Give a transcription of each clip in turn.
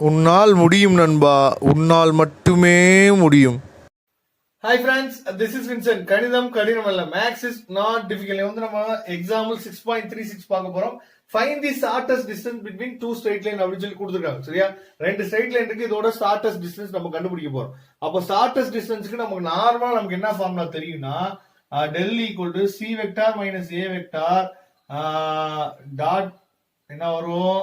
உன்னால் முடியும் நண்பா, உன்னால் மட்டுமே முடியும். Hi friends, this is Vincent. கணிதம் கடினம் அல்ல, மேக்ஸ் இஸ் நாட் டிஃபிகல்ட். வந்து நம்ம எக்ஸாம்பிள் 6.36 பார்க்க போறோம். Find the shortest distance between two straight line அப்படின்னு சொல்லி கொடுத்துருக்காங்க. சரியா, ரெண்டு ஸ்ட்ரைட் லைன் இருக்கு, இதோட ஷார்ட்டஸ்ட் டிஸ்டன்ஸ் நம்ம கண்டுபிடிக்க போறோம். அப்போ ஷார்ட்டஸ்ட் டிஸ்டன்ஸ்க்கு நமக்கு நார்மலா நமக்கு என்ன ஃபார்முலா தெரியும்னா, del equal to c vector minus a vector dot என்ன வரும்,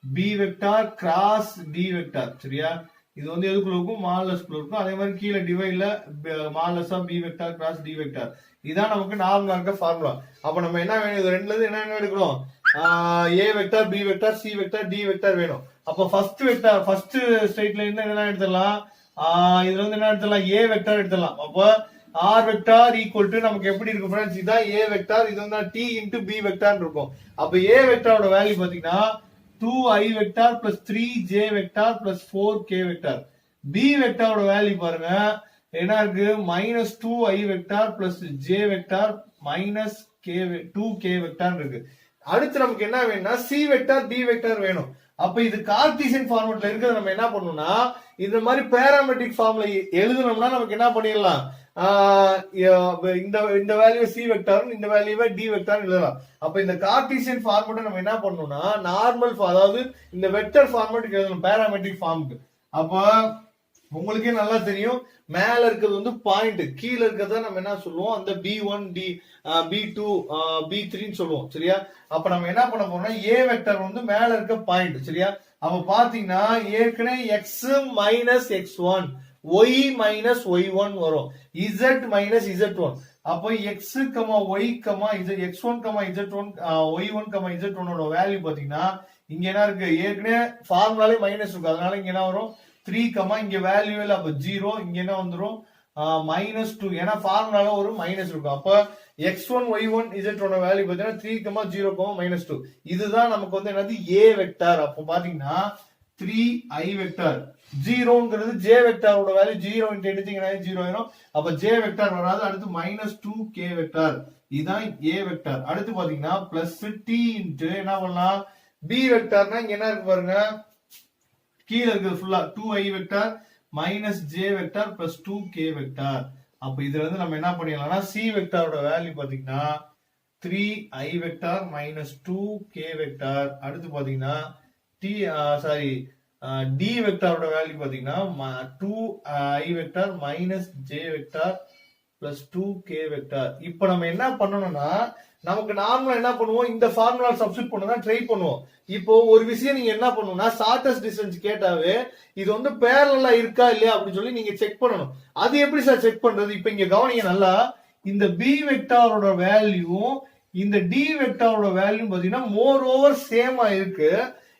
b vector cross d vector. சரியா, இது வந்து எதுக்குள்ள இருக்கும், மாலஸ்குள்ள இருக்கும். அதே மாதிரி கீழே டிவைட்ல modulus of b vector cross d vector. இதான் நமக்கு நார்மலா இருக்க ஃபார்முலா. அப்ப நம்ம என்ன வேணும், இது ரெண்டுல இருந்து என்ன எடுக்கணும், a vector b vector c vector d vector வேணும். அப்ப first vector first straight line என்ன எடுத்துடலாம், இதுல வந்து என்ன எடுத்துடலாம், ஏ வெக்டார் எடுத்துடலாம். அப்போ ஆர் வெக்டார் ஈக்குவல் டு நமக்கு எப்படி இருக்கு ஃப்ரெண்ட்ஸ், இதான் ஏ வெக்டார், இது வந்து டி இன்டு பி வெக்டார் இருக்கும். அப்ப ஏ வெக்டாரோட வேல்யூ பாத்தீங்கன்னா 2i vector plus 3j vector plus 4k vector. b வெக்டாரோட வேல்யூ பாருங்க என்ன இருக்கு, minus 2i vector plus j vector minus 2k vector இருக்கு. அடுத்து நமக்கு என்ன வேணும்னா c வெக்டார் d வெக்டார் வேணும். அப்ப இது கார்ட்டீசியன் ஃபார்முலால இருக்கிறது நம்ம என்ன பண்ணணும்னா, இந்த மாதிரி பேராமெட்ரிக் ஃபார்முலா எழுதணும்னா நமக்கு என்ன பண்ணிடலாம், இந்த வேல்யூ சி வெக்டார், இந்த வேல்யூவை டி வெக்டார் எழுதலாம். அப்ப இந்த கார்ட்டீசியன் ஃபார்முலா நம்ம என்ன பண்ணணும்னா நார்மல், அதாவது இந்த வெக்டர் ஃபார்முலாக்கு எழுதணும் பேராமெட்ரிக் ஃபார்முக்கு. அப்ப உங்களுக்கே நல்லா தெரியும், மேல இருக்கிறது வந்து பாயிண்ட், கீழே இருக்கிறத நம்ம என்ன சொல்லுவோம், அந்த B1 B2 B3 சொல்லுவோம். சரியா, அப்ப நம்ம என்ன பண்ண போறோம்னா ஏ வெக்டர் வந்து மேல இருக்க பாயிண்ட். சரியா, அப்ப பாத்தீங்கன்னா ஏற்கனவே X minus x1 y minus y1 வரும், z மைனஸ் z1. அப்போ x, y, x1, z1, y1, z1 ஓட வேல்யூ பாத்தீங்கன்னா இங்க என்ன இருக்கு, ஏற்கனவே ஃபார்முலாலே மைனஸ் இருக்கு, அதனால இங்க என்ன வரும் 3, இங்க வேல்யூ இல்ல, அப்ப 0, இங்க என்ன வந்துரும் -2, ஏன்னா ஃபார்முலால ஒரு மைனஸ் இருக்கும். அப்ப x1 y1 z1 வேல்யூ பாத்தீங்கன்னா 3, 0, -2. இதுதான் நமக்கு வந்து என்னது a வெக்டார். அப்ப பாத்தீங்கன்னா 3i வெக்டார், 0ங்கிறது j வெக்டாரோட வேல்யூ, 0 இன்டு எடுத்தீங்கன்னா 0 ஆயிரும். அப்ப j வெக்டார் வராது. அடுத்து -2k வெக்டார், இதுதான் a வெக்டார். அடுத்து பாத்தீங்கன்னா பிளஸ் t இன்டு என்ன பண்ணலாம், b வெக்டார்னா இங்க என்ன இருக்கு பாருங்க, கீழே இருக்குது ஃபுல்லா 2i vector minus j vector plus 2k vector. அப்ப இதுல இருந்து நம்ம என்ன பண்ணிடலாம்னா c வெக்டாரோட வேல்யூ பாத்தீங்கன்னா 3i vector minus 2k vector. அடுத்து பாத்தீங்கன்னா d வெக்டாரோட வேல்யூ பாத்தீங்கன்னா 2i vector minus j vector plus 2k vector. இப்ப நம்ம என்ன பண்ணணும்னா, நமக்கு நார்மலா என்ன பண்ணுவோம், இந்த ஃபார்முலா சப்ஸ்டிட் பண்ண தான் ட்ரை பண்ணுவோம். இப்போ ஒரு விஷயம் நீங்க என்ன பண்ணணும்னா, ஷார்ட்டஸ்ட் டிஸ்டன்ஸ் கேட்டாவே இது வந்து பேரலா இருக்கா இல்லையா அப்படின்னு சொல்லி நீங்க செக் பண்ணணும். அது எப்படி சார் செக் பண்றது, இப்ப இங்க கவனிங்க நல்லா, இந்த பி வெக்டாரோட வேல்யூ இந்த டி வெக்டாரோட வேல்யூ பாத்தீங்கன்னா மோர் ஓவர் சேமா இருக்கு.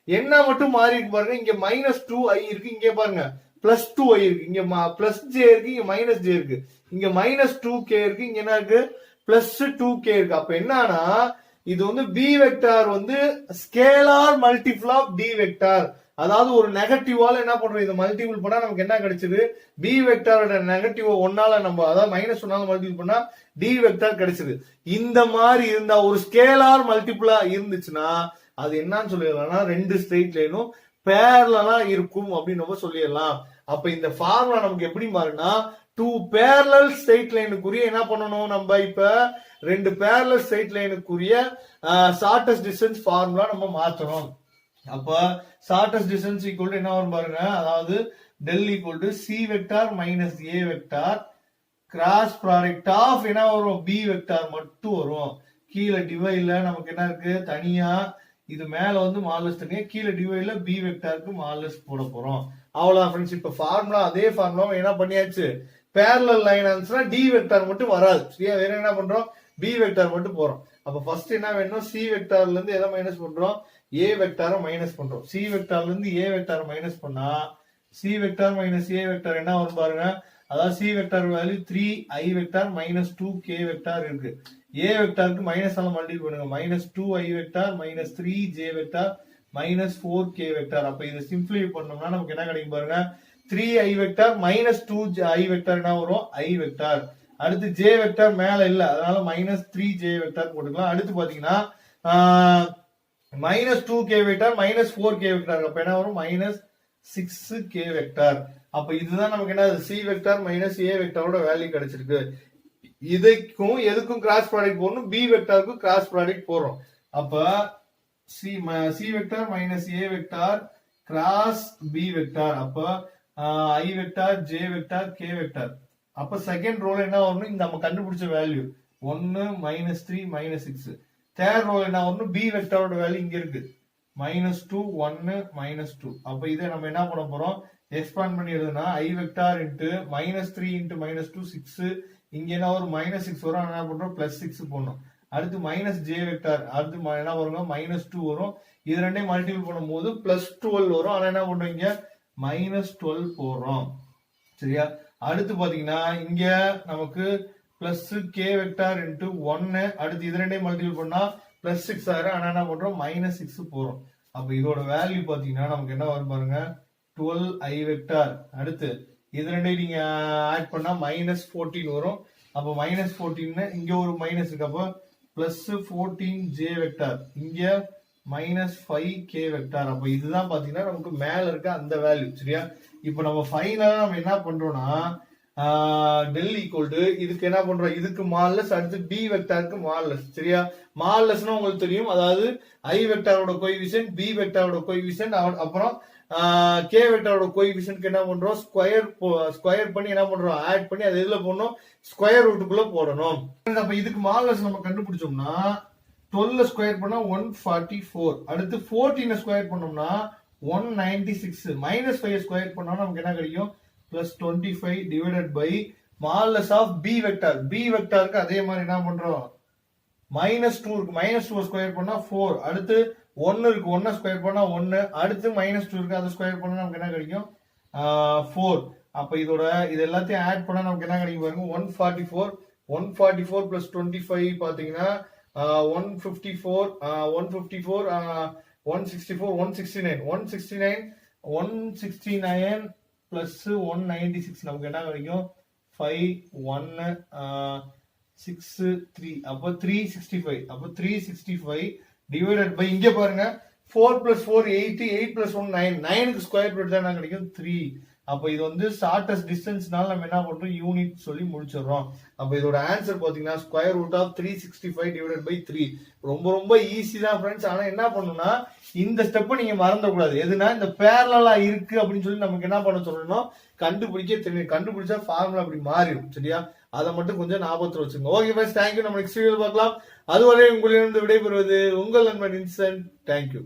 என்ன மட்டும் மாறி இருக்கு பாருங்க, இங்க -2i இருக்கு, இங்க பாருங்க +2i இருக்கு, இங்க பிளஸ் j இருக்கு, இங்க மைனஸ் j இருக்கு, இங்க -2k இருக்கு, இங்க என்ன இருக்கு +2k இருக்கு. அப்ப என்னன்னா இது வந்து b வெக்டார் வந்து scalar multiple of d vector. அதாவது ஒரு நெகட்டிவால என்ன பண்றோம், இது மல்டிபிள் பண்ணா நமக்கு என்ன கிடைச்சது, b வெக்டாரோட நெகட்டிவ் 1ஆல நம்ம, அதாவது -1ஆல மல்டிபிள் பண்ணா d வெக்டார் கிடைச்சது. இந்த மாதிரி இருந்தா ஒரு ஸ்கேலார் மல்டிபிளா இருந்துச்சுன்னா அது என்னன்னு சொல்லிடலாம்னா ரெண்டு ஸ்ட்ரெயிட் லைனும் பேரலா இருக்கும் அப்படின்னு நம்ம சொல்லிடலாம். அப்ப இந்த ஃபார்முலா நமக்கு எப்படி மாறுனா, 2 பேரலல் ஸ்ட்ரெயிட் லைனுக்குரிய என்ன பண்ணணும், நம்ம இப்ப ரெண்டு பேரலல் ஸ்ட்ரெயிட் லைனுக்குரிய ஷார்ட்டஸ்ட் டிஸ்டன்ஸ் ஃபார்முலா நம்ம மாத்தணும். அப்ப ஷார்ட்டஸ்ட் டிஸ்டன்ஸ் ஈக்குவல் டு என்ன வரும் பாருங்க, அதாவது del equal to c vector minus a vector cross product of என்ன வரும், பி வெக்டார் மட்டும் வரும். கீழே டிவைட்ல நமக்கு என்ன இருக்கு தனியா, இது மேல வந்து மாலஸ் தனியா, கீழே டிவைட்ல பி வெக்டாருக்கு மாலஸ் போட போறோம். அவ்வளவுதான் ஃப்ரெண்ட்ஸ். இப்ப ஃபார்முலா அதே ஃபார்முலா என்ன பண்ணியாச்சு, பேரலல் லைன் ஆன்சர்னா டி வெக்டார் மட்டும் வராது. சரியா, வேற என்ன பண்றோம், பி வெக்டார் மட்டும் போறோம். அப்ப ஃபர்ஸ்ட் என்ன வேணும், சி வெக்டார்ல இருந்து எதை மைனஸ் பண்றோம், ஏ வெக்டார மைனஸ் பண்றோம். சி வெக்டார்ல இருந்து ஏ வெக்டார மைனஸ் பண்ணா C vector minus a vector என்ன வரும் பாருங்க, அதாவது C vector value 3i vector minus 2k vector இருக்கு. ஏ வெக்டாருக்கு மைனஸ் ஆல மல்டிபிள் பண்ணுங்க, -2i vector minus 3j vector minus 4k vector. அப்ப இதை சிம்பிளை பண்ணோம்னா நமக்கு என்ன கிடைக்கும் பாருங்க, 3i vector minus 2i vector என்ன வரும், i வெக்டார். அடுத்து j வெக்டார் மேல இல்ல, அதனால -3j வெக்டார் போட்டுக்கலாம். அடுத்து பாத்தீங்கன்னா -2k வெக்டார் -4k வெக்டார், அப்ப என்ன வரும் 6 k வெக்டார். அப்ப இதுதான் நமக்கு என்ன c வெக்டார் மைனஸ் a வெக்டாரோட வேல்யூ கிடைச்சிருக்கு. இதுக்கும் எதுக்கும் கிராஸ் ப்ராடக்ட் போடணும், b வெக்டாருக்கும் கிராஸ் ப்ராடக்ட் போடுறோம். அப்ப c vector minus a vector cross b vector. அப்ப i vector j vector k vector. அப்ப செகண்ட் ரோல என்ன வரணும், இந்த நம்ம கண்டுபிடிச்ச வேல்யூ 1 -3 -6. தேர்ட் ரோல என்ன வரணும், b வெக்டாரோட வேல்யூ இங்க இருக்கு -2 1 -2. அப்ப இதை நம்ம என்ன பண்ண போறோம், எக்ஸ்பாண்ட் பண்ணி எழுதுனா i வெக்டார் இன்டு -3 இன்டு -2 6. இங்க என்ன வரும் -6 வரும், என்ன பண்றோம் +6 போடணும். அடுத்து j வெக்டார், அடுத்து என்ன வருங்க -2 வரும். இது ரெண்டையும் மல்டிபிள் பண்ணும் போது +12 வரும். ஆனா என்ன பண்றோம், இங்க -12 போடுறோம். சரியா? அடுத்து பாத்தீங்கன்னா இங்க நமக்கு k வெக்டார் இன்டு 1. அடுத்து இது ரெண்டையும் மல்டிபிள் பண்ணா +6 ஆயிரும். ஆனா என்ன பண்றோம், -6 போறோம். அப்ப இதோட வேல்யூ பாத்தீங்கன்னா நமக்கு என்ன வரும் பாருங்க, 12 i வெக்டார். அடுத்து இது ரெண்டையும் நீங்க ஆட் பண்ணா -14 வரும். அப்ப -14 இங்க ஒரு மைனஸ் இருக்கு. அப்ப +14 j வெக்டார், இங்க -5 k வெக்டார். அப்ப இதுதான் பாத்தீங்கன்னா நமக்கு மேல இருக்க அந்த வேல்யூ. சரியா? இப்ப நம்ம ஃபைனலா நம்ம என்ன பண்றோம்னா del ஈக்குவல் டு இதுக்கு என்ன பண்றோம், இதுக்கு மால்லஸ், அடுத்து b வெக்டாருக்கு மால்லஸ். சரியா? மால்லஸ்னா உங்களுக்கு தெரியும், அதாவது i வெக்டாரோட கோஎஃபிஷியன்ட், b வெக்டாரோட கோஎஃபிஷியன்ட், அப்புறம் k வெக்டாரோட கோஎஃபிஷியன்ட்க்கு என்ன பண்றோம், ஸ்கொயர் பண்ணி என்ன பண்றோம், ஆட் பண்ணி அது எதுல போடணும், ஸ்கொயர் ரூட்டுக்குள்ள போடணும். அப்ப இதுக்கு மால்லஸ் நம்ம கண்டுபிடிச்சோம்னா 12 ஸ்கொயர் பண்ணா 144. அடுத்து 14 ஸ்கொயர் பண்ணோம்னா 196. -5 ஸ்கொயர் பண்ணோம்னா நமக்கு என்ன கிடைக்கும், +25 divided by modulus of b vector. b வெக்டாருக்கு அதே மாதிரி என்ன பண்றோம், -2 இருக்கு, -2 ஸ்கொயர் பண்ணா 4. அடுத்து 1 இருக்கு, 1 ஸ்கொயர் பண்ணா 1. அடுத்து -2 இருக்கு, அதை ஸ்கொயர் பண்ணா நமக்கு என்ன கிடைக்கும், 4. அப்ப இதோட இது எல்லாத்தையும் ஆட் பண்ணா நமக்கு என்ன கிடைக்கும் பாருங்க, 144. 144 + 25 பாத்தீங்கன்னா 154, 154, 164, 169, 169, 169 plus 196 நமக்கு என்ன கிடைக்கும், 5 1 6 3. அப்ப 365. அப்ப 365 டிவைடட் பை இங்க பாருங்க 4 + 4 8, 8 + 1 9. 9க்கு ஸ்கொயர் ரூட் தான் என்ன கிடைக்கும், 3. அப்ப இது வந்து ஷார்டஸ்ட் டிஸ்டன்ஸ்னால நம்ம என்ன பண்றோம், யூனிட் சொல்லி முடிச்சிடறோம். அப்ப இதோட ஆன்சர் பாத்தீங்கன்னா √365 டிவைடட் பை 3. ரொம்ப ரொம்ப ஈஸி தான் ஃப்ரெண்ட்ஸ். ஆனா என்ன பண்ணணும்னா இந்த ஸ்டெப்பை நீங்க மறந்துடக்கூடாது. எதுனா இந்த பேரலா இருக்கு அப்படின்னு சொல்லி நமக்கு என்ன பண்ண சொல்லணும், கண்டுபிடிக்க தெரியும். கண்டுபிடிச்சா ஃபார்முலா அப்படி மாறிடும். சரியா? அதை மட்டும் கொஞ்சம் ஞாபகத்தில் வச்சுங்க. Okay friends, thank you. நம்ம நெக்ஸ்ட் வீடியோ பார்க்கலாம். அதுவரை உங்களிடம் விடைபெறுவது உங்கள் நண்பன் இன்சென்ட். தேங்க்யூ.